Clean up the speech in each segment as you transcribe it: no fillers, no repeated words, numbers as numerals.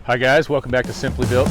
Hi guys, welcome back to Simply Built.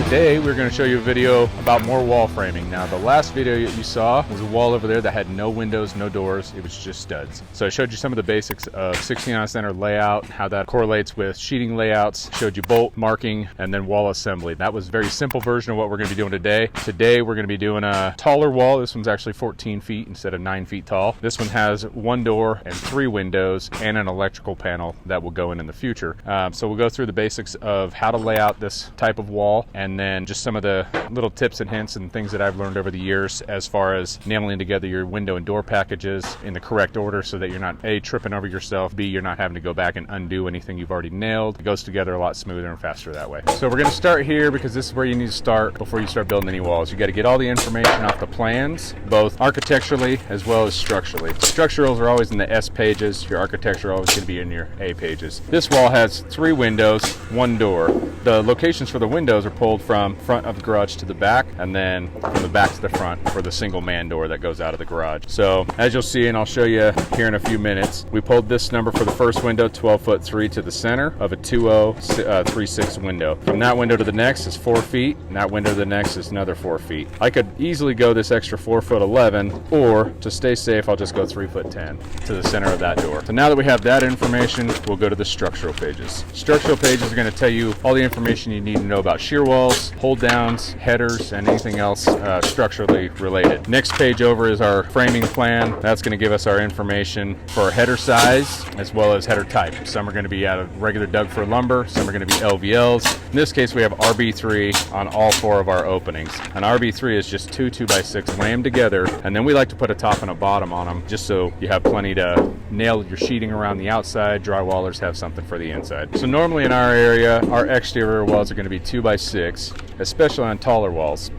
Today we're going to show you a video about more wall framing. Now the last video you saw was a wall over there that had no windows, no doors, it was just studs. So I showed you some of the basics of 16 center layout, how that correlates with sheeting layouts, showed you bolt marking, and then wall assembly. That was a very simple version of what we're going to be doing today. Today we're going to be doing a taller wall. This one's actually 14 feet instead of 9 feet tall. This one has one door and 3 windows and an electrical panel that will go in the future. So we'll go through the basics of how to lay out this type of wall, and then just some of the little tips and hints and things that I've learned over the years as far as nailing together your window and door packages in the correct order so that you're not A, tripping over yourself, B, you're not having to go back and undo anything you've already nailed. It goes together a lot smoother and faster that way. So we're going to start here because this is where you need to start before you start building any walls. You got to get all the information off the plans, both architecturally as well as structurally. Structurals are always in the S pages. Your architecture always going to be in your A pages. This wall has 3 windows, 1 door. The locations for the windows are pulled from front of the garage to the back, and then from the back to the front for the single man door that goes out of the garage. So as you'll see, and I'll show you here in a few minutes, we pulled this number for the first window, 12'3" to the center of a 2036 window. From that window to the next is 4 feet, and that window to the next is another 4 feet. I could easily go this extra 4'11", or to stay safe, I'll just go 3'10" to the center of that door. So now that we have that information, we'll go to the structural pages. Structural pages are going to tell you all the information you need to know about shear walls, hold downs, headers, and anything else structurally related. Next page over is our framing plan. That's going to give us our information for our header size as well as header type. Some are going to be out of regular Doug fir lumber, some are going to be LVLs. In this case we have RB3 on all 4 of our openings. An RB3 is just 2 2x6 lammed together, and then we like to put a top and a bottom on them just so you have plenty to nail your sheeting around the outside. Drywallers have something for the inside. So normally in our area our exterior walls are going to be 2x6, especially on taller walls.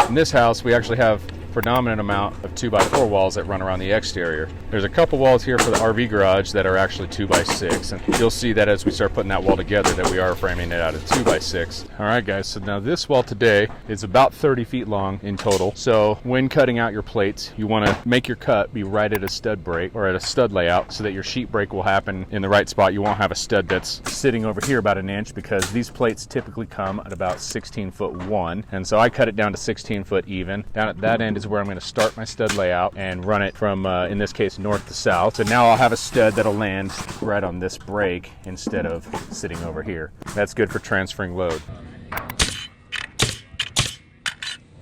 In this house we actually have predominant amount of 2x4 walls that run around the exterior. There's a couple walls here for the RV garage that are actually 2x6, and you'll see that as we start putting that wall together that we are framing it out of 2x6. Alright guys, so now this wall today is about 30 feet long in total. So when cutting out your plates, you want to make your cut be right at a stud break or at a stud layout so that your sheet break will happen in the right spot. You won't have a stud that's sitting over here about an inch, because these plates typically come at about 16'1", and so I cut it down to 16 foot even. Down at that end is where I'm going to start my stud layout and run it from, in this case, north to south. So now I'll have a stud that'll land right on this break instead of sitting over here. That's good for transferring load.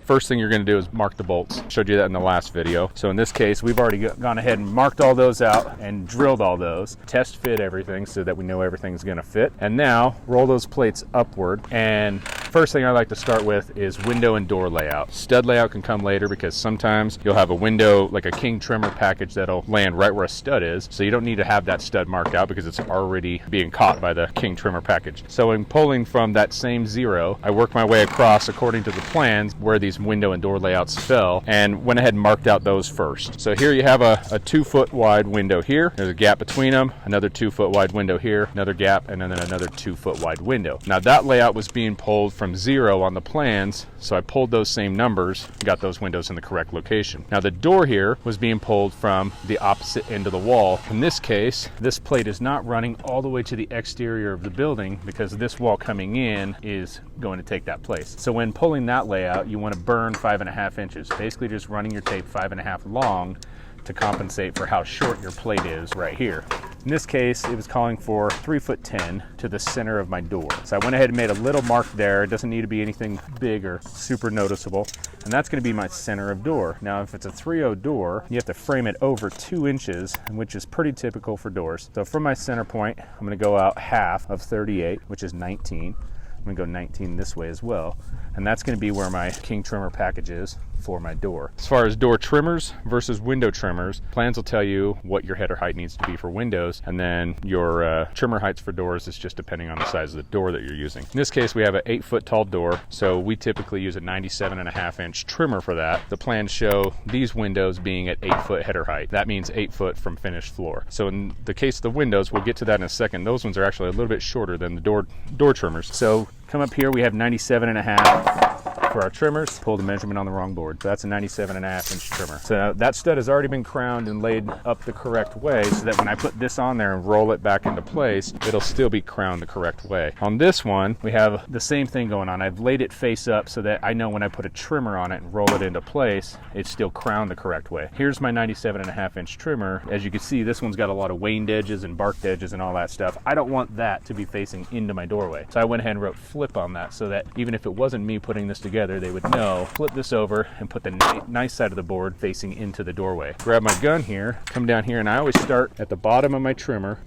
First thing you're going to do is mark the bolts. Showed you that in the last video. So in this case, we've already gone ahead and marked all those out and drilled all those. Test fit everything so that we know everything's going to fit. And now roll those plates upward. And first thing I like to start with is window and door layout. Stud layout can come later because sometimes you'll have a window like a king trimmer package that'll land right where a stud is. So you don't need to have that stud marked out because it's already being caught by the king trimmer package. So in pulling from that same 0, I work my way across according to the plans where these window and door layouts fell, and went ahead and marked out those first. So here you have a 2 foot wide window here. There's a gap between them, another 2 foot wide window here, another gap, and then another 2 foot wide window. Now that layout was being pulled from 0 on the plans, so I pulled those same numbers, got those windows in the correct location. Now the door here was being pulled from the opposite end of the wall. In this case, this plate is not running all the way to the exterior of the building because this wall coming in is going to take that place. So when pulling that layout, you want to burn 5.5 inches, basically just running your tape 5.5 long to compensate for how short your plate is right here. In this case, it was calling for 3'10" to the center of my door. So I went ahead and made a little mark there. It doesn't need to be anything big or super noticeable. And that's going to be my center of door. Now, if it's a 3/0 door, you have to frame it over 2 inches, which is pretty typical for doors. So from my center point, I'm going to go out half of 38, which is 19. I'm going to go 19 this way as well. And that's going to be where my king trimmer package is for my door. As far as door trimmers versus window trimmers, plans will tell you what your header height needs to be for windows, and then your trimmer heights for doors is just depending on the size of the door that you're using. In this case, we have an 8 foot tall door, so we typically use a 97.5 inch trimmer for that. The plans show these windows being at 8 foot header height. That means 8 foot from finished floor. So in the case of the windows, we'll get to that in a second, those ones are actually a little bit shorter than the door trimmers. So come up here, we have 97.5 for our trimmers, pulled the measurement on the wrong board. So that's a 97.5-inch trimmer. So that stud has already been crowned and laid up the correct way so that when I put this on there and roll it back into place, it'll still be crowned the correct way. On this one, we have the same thing going on. I've laid it face up so that I know when I put a trimmer on it and roll it into place, it's still crowned the correct way. Here's my 97.5-inch trimmer. As you can see, this one's got a lot of waned edges and barked edges and all that stuff. I don't want that to be facing into my doorway. So I went ahead and wrote flip on that so that even if it wasn't me putting this together, they would know, flip this over and put the nice side of the board facing into the doorway. Grab my gun here, come down here, and I always start at the bottom of my trimmer.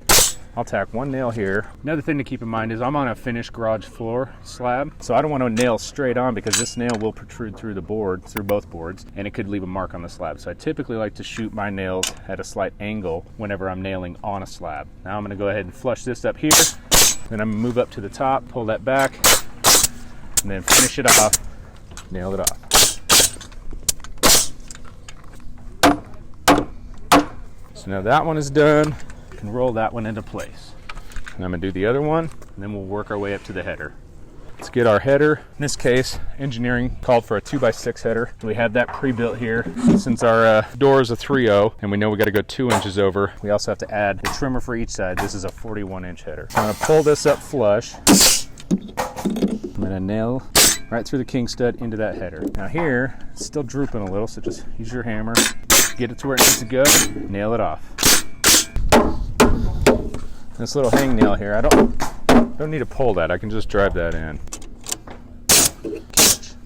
I'll tack one nail here. Another thing to keep in mind is I'm on a finished garage floor slab, so I don't want to nail straight on because this nail will protrude through the board, through both boards, and it could leave a mark on the slab. So I typically like to shoot my nails at a slight angle whenever I'm nailing on a slab. Now I'm going to go ahead and flush this up here, then I'm going to move up to the top, pull that back, and then finish it off, nail it off. So now that one is done. Can roll that one into place. And I'm gonna do the other one, and then we'll work our way up to the header. Let's get our header. In this case, engineering called for a 2x6 header. We have that pre-built here. Since our door is a 3.0, and we know we gotta go 2 inches over, we also have to add a trimmer for each side. This is a 41-inch header. So I'm gonna pull this up flush. I'm gonna nail right through the king stud into that header. Now here, it's still drooping a little, so just use your hammer, get it to where it needs to go, nail it off. This little hang nail here, I don't need to pull that. I can just drive that in. Get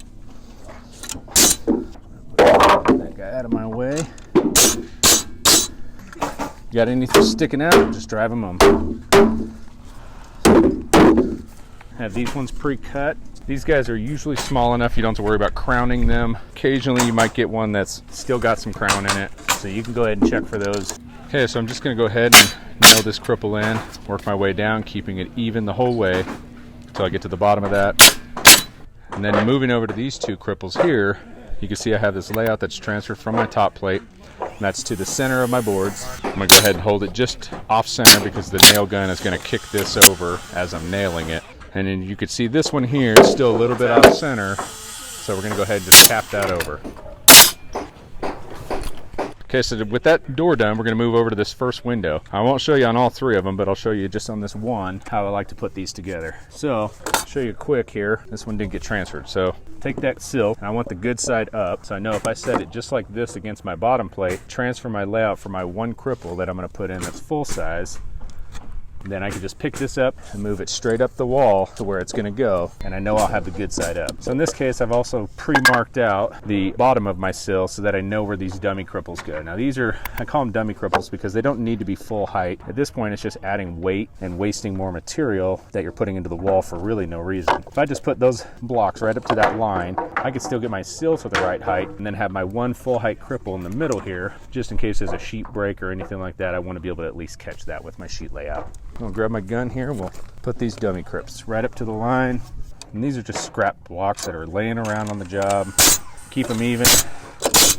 that guy out of my way. Got anything sticking out? Just drive them home. Have these ones pre-cut. These guys are usually small enough you don't have to worry about crowning them. Occasionally you might get one that's still got some crown in it, so you can go ahead and check for those. Okay, so I'm just going to go ahead and nail this cripple in, work my way down, keeping it even the whole way until I get to the bottom of that. And then moving over to these two cripples here, you can see I have this layout that's transferred from my top plate, and that's to the center of my boards. I'm going to go ahead and hold it just off center because the nail gun is going to kick this over as I'm nailing it. And then you can see this one here is still a little bit off center, so we're going to go ahead and just tap that over. Okay, so with that door done, we're going to move over to this first window. I won't show you on all three of them, but I'll show you just on this one how I like to put these together. So, I'll show you quick here. This one didn't get transferred. So, take that sill, and I want the good side up. So I know if I set it just like this against my bottom plate, transfer my layout for my one cripple that I'm going to put in that's full size, then I can just pick this up and move it straight up the wall to where it's going to go, and I know I'll have the good side up. So in this case, I've also pre-marked out the bottom of my sill so that I know where these dummy cripples go. Now these are, I call them dummy cripples because they don't need to be full height. At this point, it's just adding weight and wasting more material that you're putting into the wall for really no reason. If I just put those blocks right up to that line, I could still get my sill to the right height and then have my one full height cripple in the middle here, just in case there's a sheet break or anything like that. I want to be able to at least catch that with my sheet layout. I'll grab my gun here, we'll put these dummy crips right up to the line. And these are just scrap blocks that are laying around on the job. Keep them even,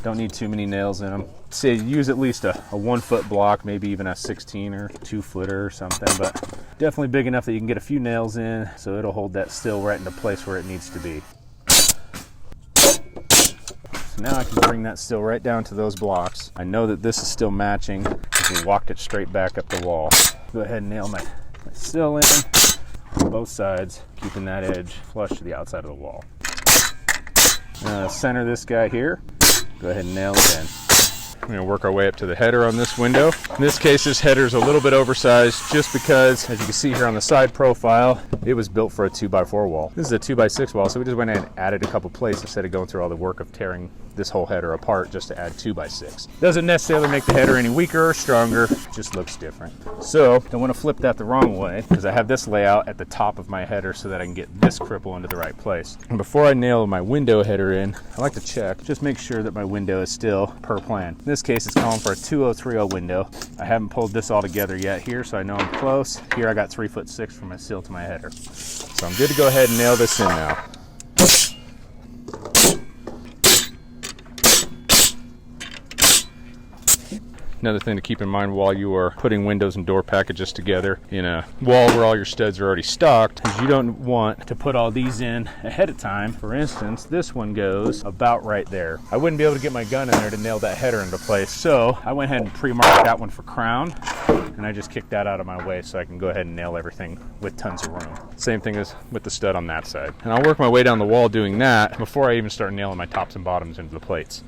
don't need too many nails in them. Say use at least a 1 foot block, maybe even a 16 or 2 footer or something, but definitely big enough that you can get a few nails in so it'll hold that still right into place where it needs to be. So now I can bring that still right down to those blocks. I know that this is still matching because we walked it straight back up the wall. Go ahead and nail my sill in on both sides, keeping that edge flush to the outside of the wall. Center this guy here, go ahead and nail it in. We're going to work our way up to the header on this window. In this case, this header is a little bit oversized just because, as you can see here on the side profile, it was built for a 2x4 wall. This is a 2x6 wall, so we just went in and added a couple plates instead of going through all the work of tearing this whole header apart just to add 2x6. Doesn't necessarily make the header any weaker or stronger, it just looks different. So, don't want to flip that the wrong way because I have this layout at the top of my header so that I can get this cripple into the right place. And before I nail my window header in, I like to check, just make sure that my window is still per plan. In this case, it's calling for a 2030 window. I haven't pulled this all together yet here, so I know I'm close. Here I got 3'6" from my sill to my header. So I'm good to go ahead and nail this in now. Another thing to keep in mind while you are putting windows and door packages together in a wall where all your studs are already stocked is you don't want to put all these in ahead of time. For instance, this one goes about right there. I wouldn't be able to get my gun in there to nail that header into place, so I went ahead and pre-marked that one for crown, and I just kicked that out of my way so I can go ahead and nail everything with tons of room. Same thing as with the stud on that side. And I'll work my way down the wall doing that before I even start nailing my tops and bottoms into the plates.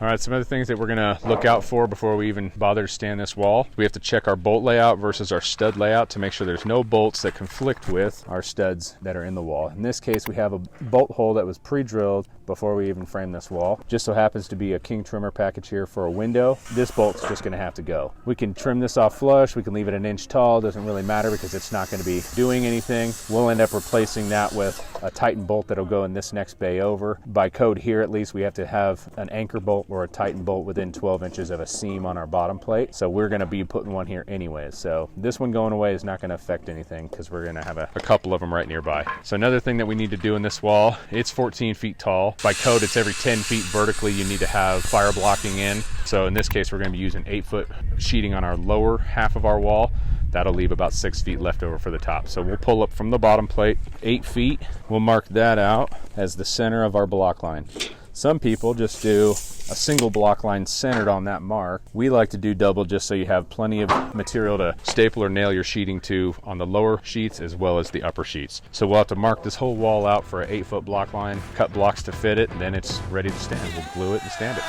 All right, some other things that we're gonna look out for before we even bother to stand this wall. We have to check our bolt layout versus our stud layout to make sure there's no bolts that conflict with our studs that are in the wall. In this case, we have a bolt hole that was pre-drilled before we even frame this wall. Just so happens to be a king trimmer package here for a window. This bolt's just gonna have to go. We can trim this off flush, we can leave it an inch tall, doesn't really matter because it's not gonna be doing anything. We'll end up replacing that with a Titan bolt that'll go in this next bay over. By code here, at least, we have to have an anchor bolt or a Titan bolt within 12 inches of a seam on our bottom plate. So we're gonna be putting one here anyways. So this one going away is not gonna affect anything because we're gonna have a couple of them right nearby. So another thing that we need to do in this wall, it's 14 feet tall. By code, it's every 10 feet vertically you need to have fire blocking in. So in this case, we're gonna be using 8-foot sheeting on our lower half of our wall. That'll leave about 6 feet left over for the top. So we'll pull up from the bottom plate 8 feet. We'll mark that out as the center of our block line. Some people just do a single block line centered on that mark. We like to do double just so you have plenty of material to staple or nail your sheeting to on the lower sheets as well as the upper sheets. So we'll have to mark this whole wall out for an 8-foot block line, cut blocks to fit it, and then it's ready to stand. We'll glue it and stand it.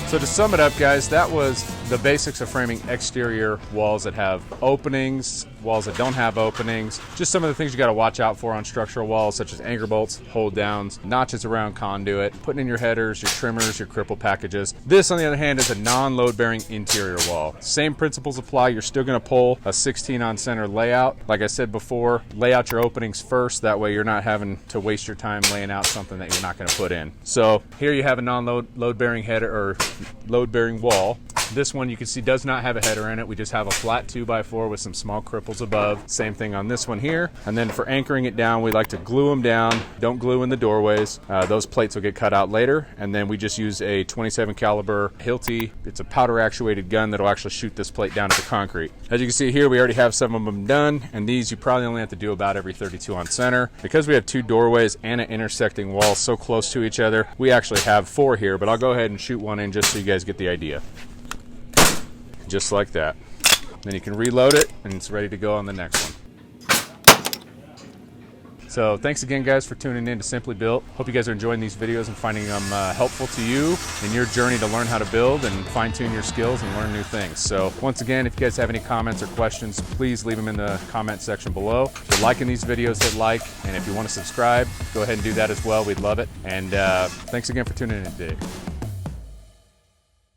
So to sum it up, guys, that was the basics of framing exterior walls that have openings, walls that don't have openings, just some of the things you got to watch out for on structural walls, such as anchor bolts, hold downs, notches around conduit, putting in your headers, your trimmers, your cripple packages. This, on the other hand, is a non-load bearing interior wall. Same principles apply. You're still going to pull a 16 on center layout. Like I said before, lay out your openings first. That way you're not having to waste your time laying out something that you're not going to put in. So here you have a non-load bearing header or load bearing wall. This one you can see does not have a header in it. We just have a flat 2x4 with some small cripples above. Same thing on this one here. And then for anchoring it down, we like to glue them down. Don't glue in the doorways. Those plates will get cut out later. And then we just use a 27 caliber Hilti. It's a powder actuated gun that'll actually shoot this plate down to the concrete. As you can see here, we already have some of them done. And these you probably only have to do about every 32 on center. Because we have 2 doorways and an intersecting wall so close to each other, we actually have 4 here, but I'll go ahead and shoot one in just so you guys get the idea. Just like that. Then you can reload it and it's ready to go on the next one. So thanks again, guys, for tuning in to Simply Built. Hope you guys are enjoying these videos and finding them helpful to you in your journey to learn how to build and fine-tune your skills and learn new things. So once again, if you guys have any comments or questions, please leave them in the comment section below. If you're liking these videos, hit like, and if you want to subscribe, go ahead and do that as well. We'd love it. And thanks again for tuning in today.